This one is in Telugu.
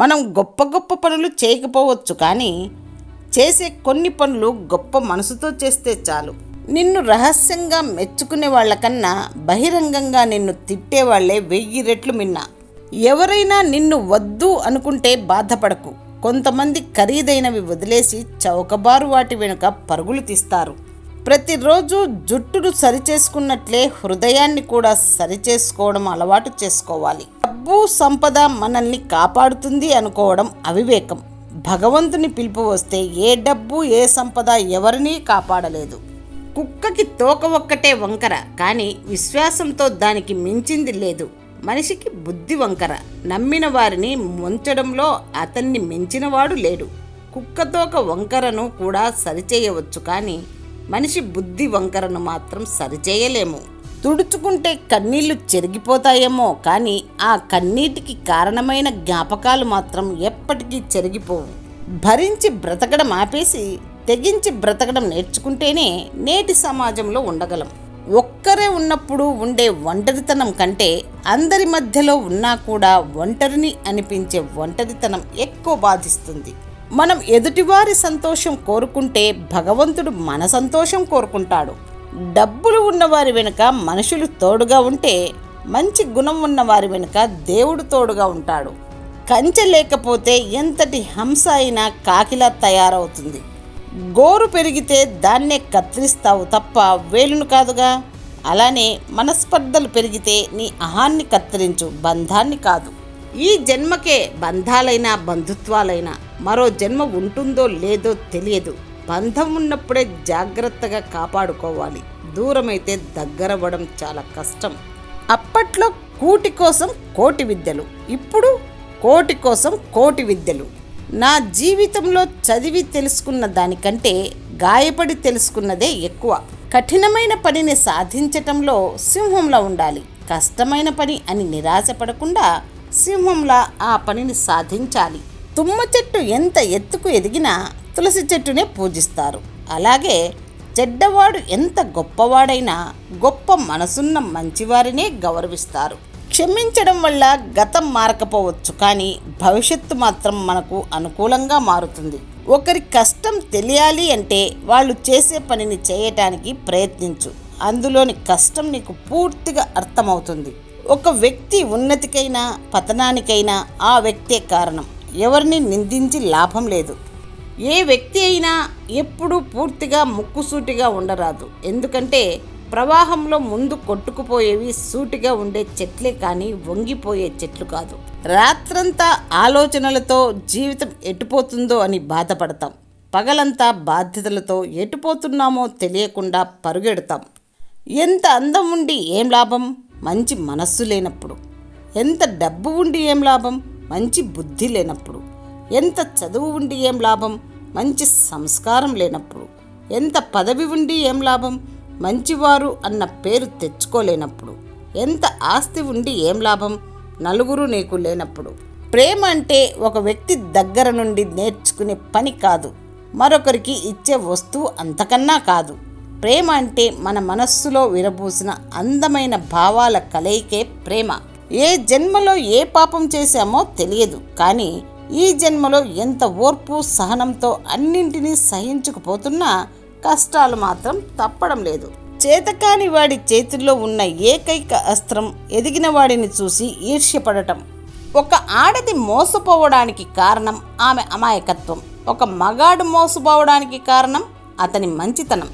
మనం గొప్ప గొప్ప పనులు చేయకపోవచ్చు, కానీ చేసే కొన్ని పనులు గొప్ప మనసుతో చేస్తే చాలు. నిన్ను రహస్యంగా మెచ్చుకునే వాళ్ళకన్నా బహిరంగంగా నిన్ను తిట్టేవాళ్లే 1000 రెట్లు మిన్నా. ఎవరైనా నిన్ను వద్దు అనుకుంటే బాధపడకు. కొంతమంది ఖరీదైనవి వదిలేసి చౌకబారు వాటి వెనుక పరుగులు తీస్తారు. ప్రతిరోజు జుట్టును సరిచేసుకున్నట్లే హృదయాన్ని కూడా సరిచేసుకోవడం అలవాటు చేసుకోవాలి. డబ్బు సంపద మనల్ని కాపాడుతుంది అనుకోవడం అవివేకం. భగవంతుని పిలుపు వస్తే ఏ డబ్బు ఏ సంపద ఎవరినీ కాపాడలేదు. కుక్కకి తోక ఒక్కటే వంకర, కానీ విశ్వాసంతో దానికి మించింది లేదు. మనిషికి బుద్ధి వంకర, నమ్మిన వారిని ముంచడంలో అతన్ని మించినవాడు లేడు. కుక్కతోక వంకరను కూడా సరిచేయవచ్చు, కానీ మనిషి బుద్ధి వంకరను మాత్రం సరిచేయలేము. తుడుచుకుంటే కన్నీళ్లు చెరిగిపోతాయేమో, కానీ ఆ కన్నీటికి కారణమైన జ్ఞాపకాలు మాత్రం ఎప్పటికీ చెరిగిపోవు. భరించి బ్రతకడం ఆపేసి తెగించి బ్రతకడం నేర్చుకుంటేనే నేటి సమాజంలో ఉండగలం. ఒక్కరే ఉన్నప్పుడు ఉండే ఒంటరితనం కంటే అందరి మధ్యలో ఉన్నా కూడా ఒంటరిని అనిపించే ఒంటరితనం ఎక్కువ బాధిస్తుంది. మనం ఎదుటివారి సంతోషం కోరుకుంటే భగవంతుడు మన సంతోషం కోరుకుంటాడు. డబ్బులు ఉన్నవారి వెనుక మనుషులు తోడుగా ఉంటే మంచి గుణం ఉన్నవారి వెనుక దేవుడు తోడుగా ఉంటాడు. కంచె లేకపోతే ఎంతటి హంస అయినా కాకిలా తయారవుతుంది. గోరు పెరిగితే దాన్నే కత్తిరిస్తావు తప్ప వేలును కాదుగా. అలానే మనస్పర్ధలు పెరిగితే నీ అహాన్ని కత్తిరించు, బంధాన్ని కాదు. ఈ జన్మకే బంధాలైనా బంధుత్వాలైనా మరో జన్మ ఉంటుందో లేదో తెలియదు. బంధం ఉన్నప్పుడే జాగ్రత్తగా కాపాడుకోవాలి. దూరమైతే దగ్గరవ్వడం చాలా కష్టం. అప్పట్లో కూటి కోసం కోటి విద్యలు, ఇప్పుడు కోటి కోసం కోటి విద్యలు. నా జీవితంలో చదివి తెలుసుకున్న దానికంటే గాయపడి తెలుసుకున్నదే ఎక్కువ. కఠినమైన పనిని సాధించటంలో సింహంలా ఉండాలి. కష్టమైన పని అని నిరాశపడకుండా సింహంలా ఆ పనిని సాధించాలి. తుమ్మ చెట్టు ఎంత ఎత్తుకు ఎదిగినా తులసి చెట్టునే పూజిస్తారు. అలాగే చెడ్డవాడు ఎంత గొప్పవాడైనా గొప్ప మనసున్న మంచివారినే గౌరవిస్తారు. క్షమించడం వల్ల గతం మారకపోవచ్చు, కానీ భవిష్యత్తు మాత్రం మనకు అనుకూలంగా మారుతుంది. ఒకరి కష్టం తెలియాలి అంటే వాళ్ళు చేసే పనిని చేయటానికి ప్రయత్నించు. అందులోని కష్టం నీకు పూర్తిగా అర్థమవుతుంది. ఒక వ్యక్తి ఉన్నతికైనా పతనానికైనా ఆ వ్యక్తే కారణం. ఎవరిని నిందించి లాభం లేదు. ఏ వ్యక్తి అయినా ఎప్పుడూ పూర్తిగా ముక్కుసూటిగా ఉండరాదు. ఎందుకంటే ప్రవాహంలో ముందు కొట్టుకుపోయేవి సూటిగా ఉండే చెట్లే కానీ వంగిపోయే చెట్లు కాదు. రాత్రంతా ఆలోచనలతో జీవితం ఎటుపోతుందో అని బాధపడతాం. పగలంతా బాధ్యతలతో ఎటుపోతున్నామో తెలియకుండా పరుగెడతాం. ఎంత అందం ఉండి ఏం లాభం, మంచి మనస్సు లేనప్పుడు. ఎంత డబ్బు ఉండి ఏం లాభం, మంచి బుద్ధి లేనప్పుడు. ఎంత చదువు ఉండి ఏం లాభం, మంచి సంస్కారం లేనప్పుడు. ఎంత పదవి ఉండి ఏం లాభం, మంచివారు అన్న పేరు తెచ్చుకోలేనప్పుడు. ఎంత ఆస్తి ఉండి ఏం లాభం, నలుగురు నీకు లేనప్పుడు. ప్రేమ అంటే ఒక వ్యక్తి దగ్గర నుండి నేర్చుకునే పని కాదు, మరొకరికి ఇచ్చే వస్తువు అంతకన్నా కాదు. ప్రేమ అంటే మన మనస్సులో విరబూసిన అందమైన భావాల కలయికే ప్రేమ. ఏ జన్మలో ఏ పాపం చేశామో తెలియదు, కానీ ఈ జన్మలో ఎంత ఓర్పు సహనంతో అన్నింటినీ సహించుకుపోతున్నా కష్టాలు మాత్రం తప్పడం లేదు. చేతకాని వాడి చేతుల్లో ఉన్న ఏకైక అస్త్రం ఎదిగిన వాడిని చూసి ఈర్ష్యపడటం. ఒక ఆడది మోసపోవడానికి కారణం ఆమె అమాయకత్వం. ఒక మగాడు మోసపోవడానికి కారణం అతని మంచితనం.